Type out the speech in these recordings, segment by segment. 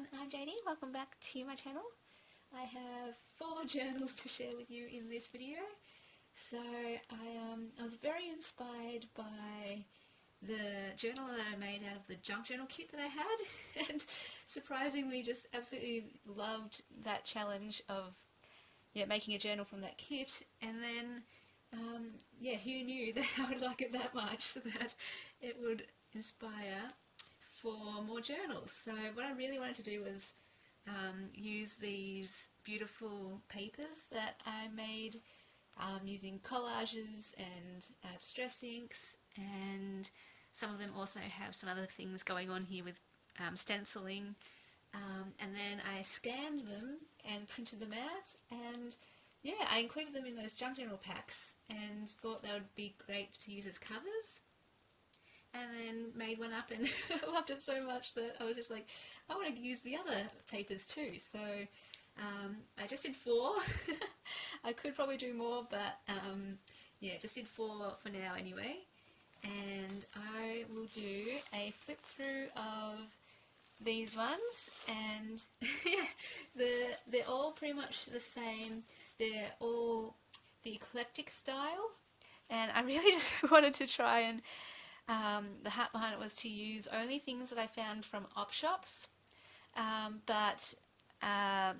everyone, I'm Janie. Welcome back to my channel. I have 4 journals to share with you in this video. So I was very inspired by the journal that I made out of the junk journal kit that I had and surprisingly just absolutely loved that challenge of making a journal from that kit. And then who knew that I would like it that much that it would inspire for more journals. So what I really wanted to do was use these beautiful papers that I made using collages and distress inks, and some of them also have some other things going on here with stenciling, and then I scanned them and printed them out, and I included them in those junk journal packs and thought they would be great to use as covers. And then made one up and loved it so much that I was just like, I want to use the other papers too. So I just did 4. I could probably do more, but just did 4 for now anyway. And I will do a flip through of these ones, and they're all pretty much the same. They're all the eclectic style, and I really just wanted to try and the hat behind it was to use only things that I found from op shops,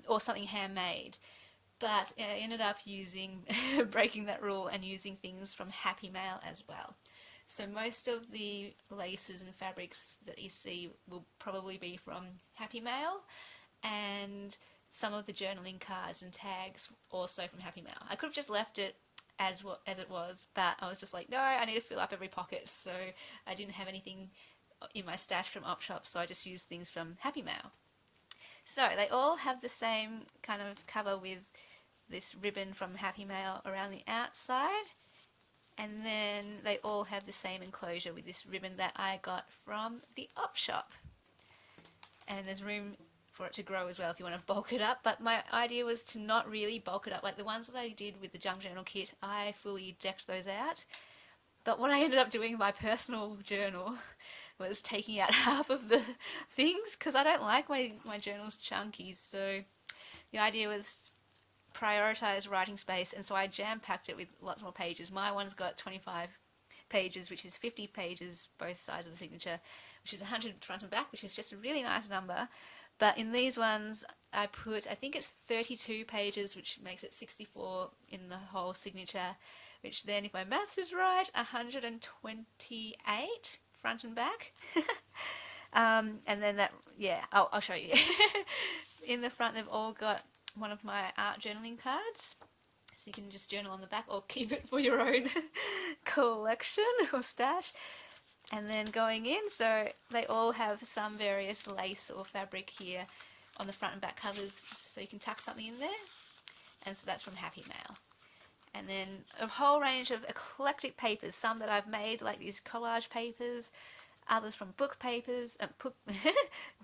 or something handmade. But I ended up breaking that rule and using things from Happy Mail as well. So most of the laces and fabrics that you see will probably be from Happy Mail, and some of the journaling cards and tags also from Happy Mail. I could have just left it as it was, but I was just like, no, I need to fill up every pocket, so I didn't have anything in my stash from op shops, so I just used things from Happy Mail. So they all have the same kind of cover with this ribbon from Happy Mail around the outside, and then they all have the same enclosure with this ribbon that I got from the op shop. And there's room for it to grow as well if you want to bulk it up, but my idea was to not really bulk it up. Like the ones that I did with the junk journal kit, I fully decked those out, but what I ended up doing in my personal journal was taking out half of the things, because I don't like my journals chunky. So the idea was prioritize writing space, and so I jam-packed it with lots more pages. My one's got 25 pages, which is 50 pages both sides of the signature, which is 100 front and back, which is just a really nice number. But in these ones, I think it's 32 pages, which makes it 64 in the whole signature, which then, if my maths is right, 128 front and back. And then I'll show you. In the front, they've all got one of my art journaling cards, so you can just journal on the back or keep it for your own collection or stash. And then going in, so they all have some various lace or fabric here on the front and back covers, so you can tuck something in there. And so that's from Happy Mail. And then a whole range of eclectic papers, some that I've made, like these collage papers, others from book papers,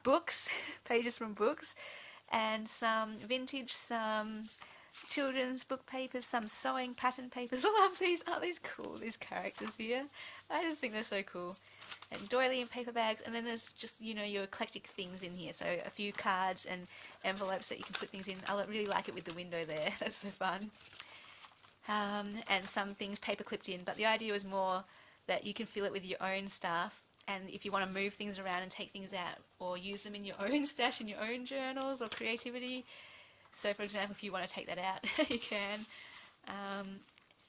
books, pages from books, and some vintage, some children's book papers, some sewing pattern papers. I love these. Aren't these cool, these characters here? I just think they're so cool. And doily and paper bags, and then there's just, your eclectic things in here. So a few cards and envelopes that you can put things in. I really like it with the window there. That's so fun. And some things paper clipped in, but the idea was more that you can fill it with your own stuff, and if you want to move things around and take things out or use them in your own stash, in your own journals or creativity. So for example, if you want to take that out, you can.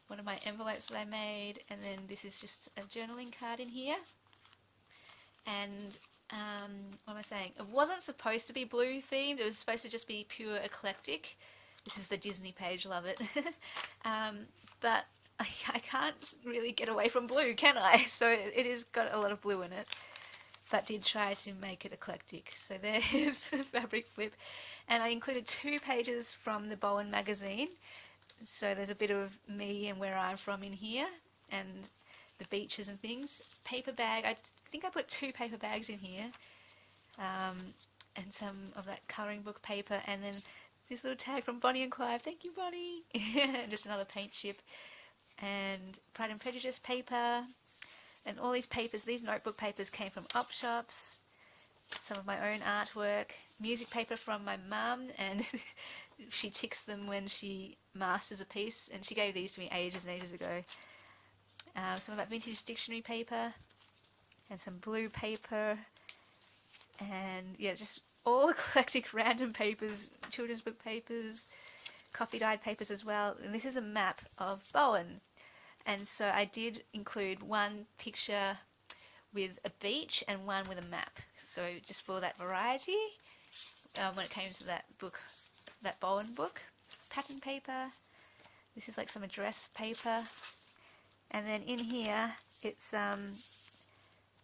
One of my envelopes that I made, and then this is just a journaling card in here. And what am I saying? It wasn't supposed to be blue themed, it was supposed to just be pure eclectic. This is the Disney page, love it. But I can't really get away from blue, can I? So it has got a lot of blue in it, but did try to make it eclectic. So there's a fabric flip. And I included 2 pages from the Bowen magazine. So there's a bit of me and where I'm from in here, and the beaches and things. Paper bag, I think I put 2 paper bags in here, and some of that colouring book paper, and then this little tag from Bonnie and Clyde. Thank you, Bonnie. Just another paint chip, and Pride and Prejudice paper, and all these papers. These notebook papers came from op shops. some of my own artwork, music paper from my mum, and she ticks them when she masters a piece, and she gave these to me ages and ages ago. Some of that vintage dictionary paper, and some blue paper, and yeah, just all eclectic random papers, children's book papers, coffee dyed papers as well. And this is a map of Bowen, and so I did include one picture with a beach and one with a map, so just for that variety. When it came to that book, that Bowen book, pattern paper, this is like some address paper, and then in here it's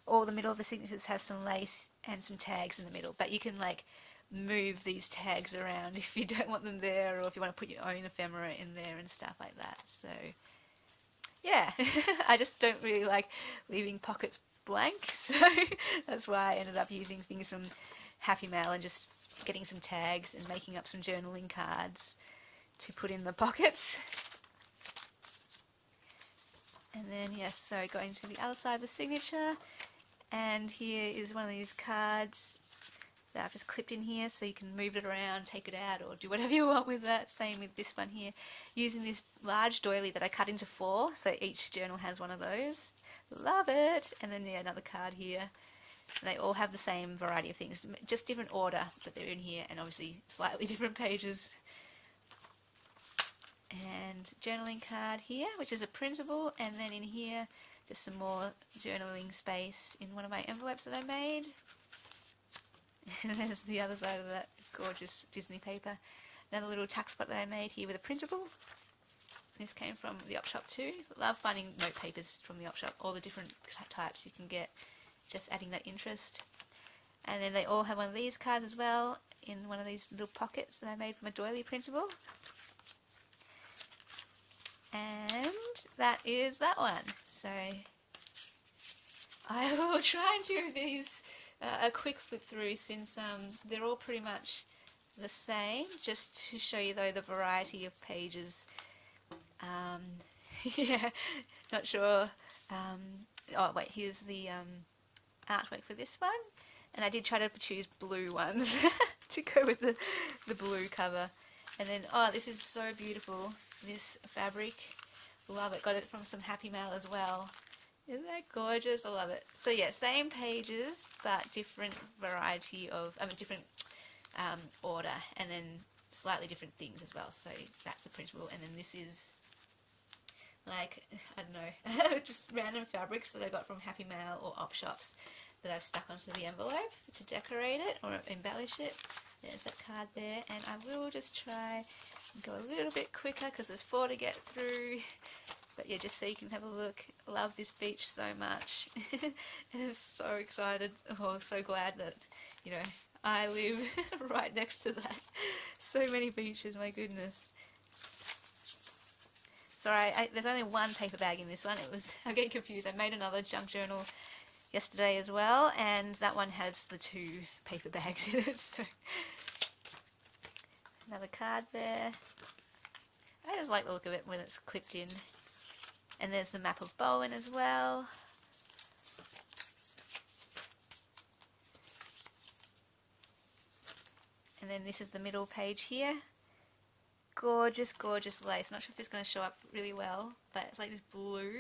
all the middle of the signatures has some lace and some tags in the middle, but you can like move these tags around if you don't want them there, or if you want to put your own ephemera in there and stuff like that. So yeah, I just don't really like leaving pockets blank, so that's why I ended up using things from Happy Mail and just getting some tags and making up some journaling cards to put in the pockets. And then yes, so going to the other side of the signature, and here is one of these cards that I've just clipped in here, so you can move it around, take it out, or do whatever you want with that. Same with this one here, using this large doily that I cut into 4, so each journal has one of those. Love it! And then yeah, another card here. They all have the same variety of things, just different order that they're in here, and obviously slightly different pages. And journaling card here, which is a printable, and then in here just some more journaling space in one of my envelopes that I made. And there's the other side of that gorgeous Disney paper. Another little tuck spot that I made here with a printable. This came from the op shop too. Love finding note papers from the op shop, all the different types you can get, just adding that interest. And then they all have one of these cards as well, in one of these little pockets that I made from a doily printable. And that is that one. So I will try and do these a quick flip through, since they're all pretty much the same, just to show you though the variety of pages. Yeah, not sure. Oh wait, here's the artwork for this one, and I did try to choose blue ones to go with the blue cover. And then, oh, this is so beautiful, this fabric. Love it. Got it from some Happy Mail as well. Isn't that gorgeous? I love it. So yeah, same pages, but different variety of, different order, and then slightly different things as well. So that's the printable, and then this is like, I don't know, just random fabrics that I got from Happy Mail or op shops that I've stuck onto the envelope to decorate it or embellish it. There's that card there, and I will just try and go a little bit quicker because there's 4 to get through. But yeah, just so you can have a look. I love this beach so much. And so excited, so glad that, you know, I live right next to that. So many beaches, my goodness. Sorry, there's only one paper bag in this one. I'm getting confused. I made another junk journal yesterday as well, and that one has the 2 paper bags in it. So another card there. I just like the look of it when it's clipped in. And there's the map of Bowen as well. And then this is the middle page here. Gorgeous, gorgeous lace. Not sure if it's going to show up really well, but it's like this blue.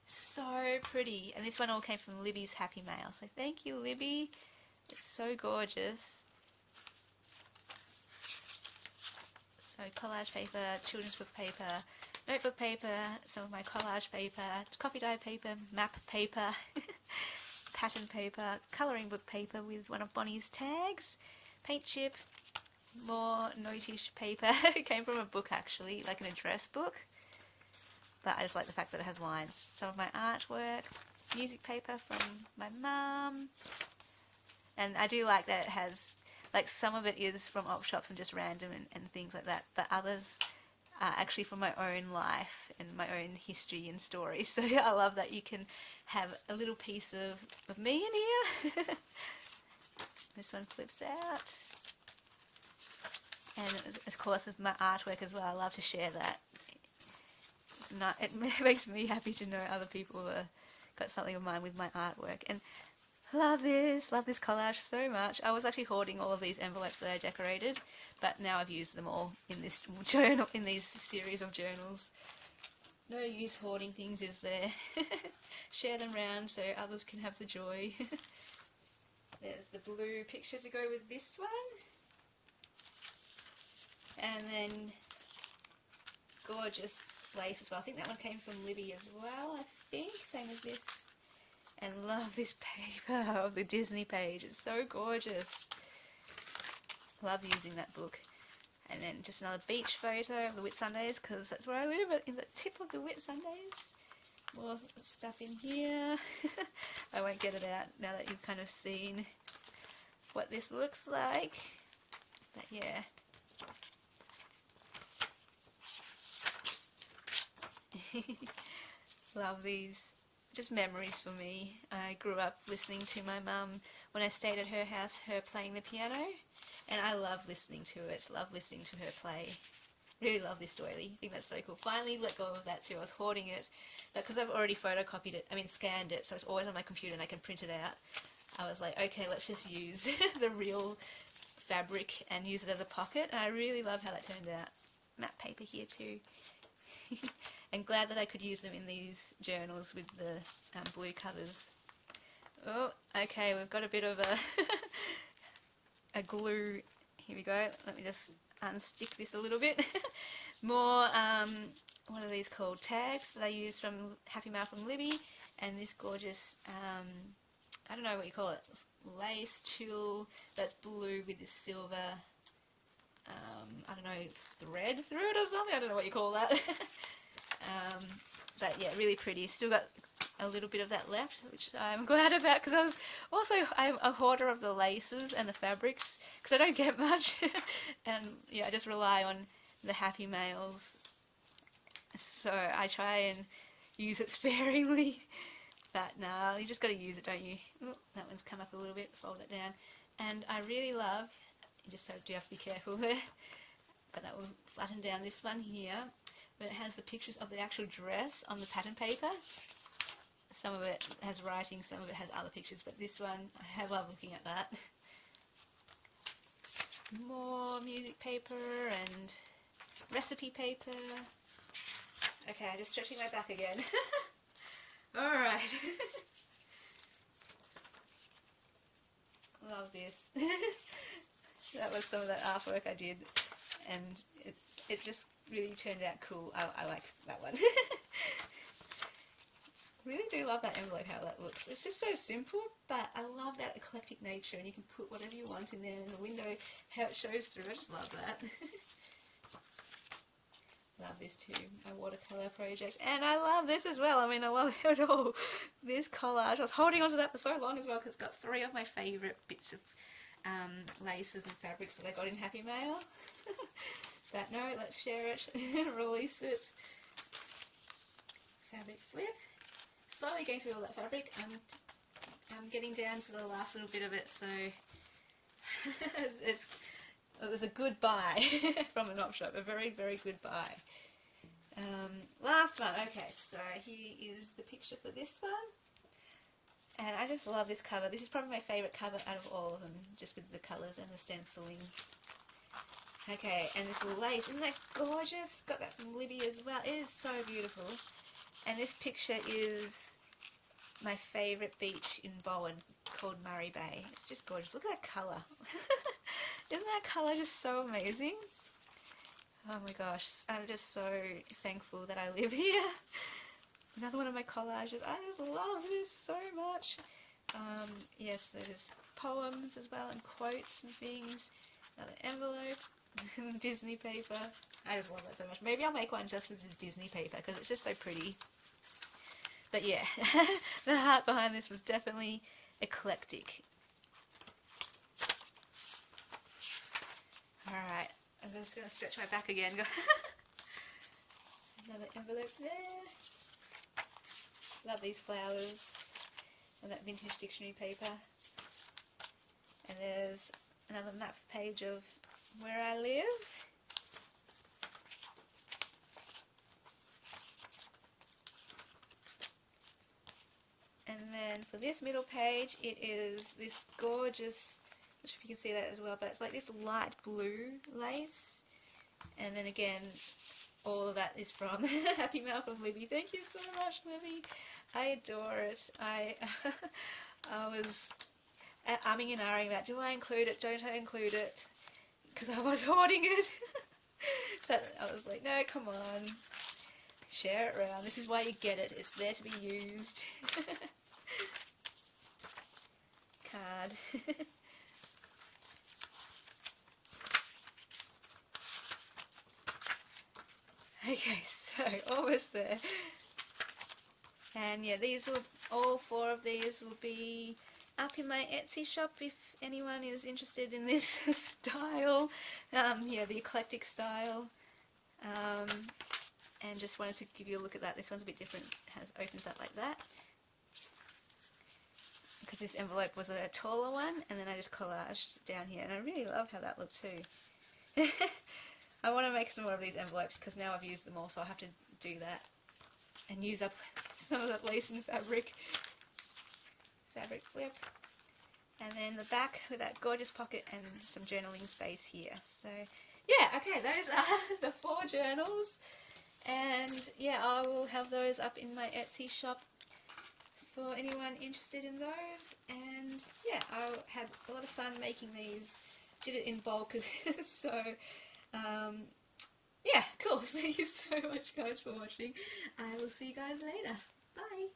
So pretty. And this one all came from Libby's Happy Mail. So thank you, Libby. It's so gorgeous. So collage paper, children's book paper, notebook paper, some of my collage paper, coffee dye paper, map paper, pattern paper, colouring book paper with one of Bonnie's tags, paint chip, more notish paper. It came from a book actually, like an address book, but I just like the fact that it has lines. Some of my artwork, music paper from my mum, and I do like that it has, like, some of it is from op shops and just random and things like that, but others are actually from my own life and my own history and story. So I love that you can have a little piece of me in here. This one flips out. And of course with my artwork as well, I love to share that. It makes me happy to know other people got something of mine with my artwork. And Love this collage so much. I was actually hoarding all of these envelopes that I decorated, but now I've used them all in this journal, in these series of journals. No use hoarding things, is there? Share them round so others can have the joy. There's the blue picture to go with this one. And then gorgeous lace as well. I think that one came from Libby as well, I think. Same as this. And love this paper of the Disney page. It's so gorgeous. Love using that book. And then just another beach photo of the Whitsundays, because that's where I live, in the tip of the Whitsundays. More stuff in here. I won't get it out now that you've kind of seen what this looks like. But yeah. Love these. Just memories for me. I grew up listening to my mum when I stayed at her house, her playing the piano, and I love listening to it. Love listening to her play. Really love this doily. I think that's so cool. Finally let go of that too. I was hoarding it, but because I've already photocopied it, scanned it, so it's always on my computer and I can print it out. I was like, okay, let's just use the real fabric and use it as a pocket, and I really love how that turned out. Matte paper here too. And glad that I could use them in these journals with the blue covers. Oh, okay, we've got a bit of a glue. Here we go. Let me just unstick this a little bit. More, what are these called? Tags that I used from Happy Mail from Libby. And this gorgeous, I don't know what you call it, lace tulle that's blue with this silver, I don't know, thread through it or something. I don't know what you call that. But yeah, really pretty. Still got a little bit of that left, which I'm glad about, because I'm a hoarder of the laces and the fabrics, because I don't get much. And yeah, I just rely on the Happy Mails, so I try and use it sparingly. But nah, you just got to use it, don't you? Oh, that one's come up a little bit. Fold it down. And I really love, you just do have to be careful there, but that will flatten down this one here. But it has the pictures of the actual dress on the pattern paper. Some of it has writing, some of it has other pictures, but this one, I love looking at that. More music paper and recipe paper. Okay, I'm just stretching my back again. Alright. Love this. That was some of that artwork I did, and it just really turned out cool. I like that one. Really do love that envelope, how that looks. It's just so simple, but I love that eclectic nature, and you can put whatever you want in there, in the window, how it shows through. I just love that. Love this too, my watercolour project. And I love this as well. I love it all. This collage, I was holding on to that for so long as well, because it's got 3 of my favourite bits of laces and fabrics that I got in Happy Mail. But no, let's share it and release it. Fabric flip. Slowly going through all that fabric. I'm getting down to the last little bit of it, so it was a good buy from an op shop. A very, very good buy. Last one. Okay, so here is the picture for this one. And I just love this cover. This is probably my favourite cover out of all of them, just with the colours and the stenciling. Okay, and this lace, isn't that gorgeous? Got that from Libby as well. It is so beautiful. And this picture is my favourite beach in Bowen, called Murray Bay. It's just gorgeous. Look at that colour. Isn't that colour just so amazing? Oh my gosh, I'm just so thankful that I live here. Another one of my collages. I just love this so much. Yes, so there's poems as well, and quotes and things. Another envelope. Disney paper. I just love that so much. Maybe I'll make one just with the Disney paper, because it's just so pretty. But yeah, the heart behind this was definitely eclectic. Alright, I'm just going to stretch my back again. Another envelope there. Love these flowers and that vintage dictionary paper. And there's another map page of where I live. And And then for this middle page, it is this gorgeous, I'm not sure if you can see that as well, but it's like this light blue lace. And then again, all of that is from Happy Mail from Libby. Thank you so much, Libby. I adore it. I was umming and ahhing about, do I include it, don't I include it? Because I was hoarding it. But I was like, no, come on. Share it around. This is why you get it. It's there to be used. Card. Okay, so almost there. And yeah, these will, all 4 of these will be up in my Etsy shop if anyone is interested in this style. Yeah, the eclectic style. And just wanted to give you a look at that. This one's a bit different. It opens up like that. Because this envelope was a taller one, and then I just collaged down here. And I really love how that looked too. I want to make some more of these envelopes because now I've used them all, so I'll have to do that. And use up some of that lace and fabric flip. And then the back with that gorgeous pocket and some journaling space here. So yeah, okay, those are the 4 journals. And yeah, I will have those up in my Etsy shop for anyone interested in those. And yeah, I had a lot of fun making these. Did it in bulk, so yeah, cool. Thank you so much, guys, for watching. I will see you guys later. Bye.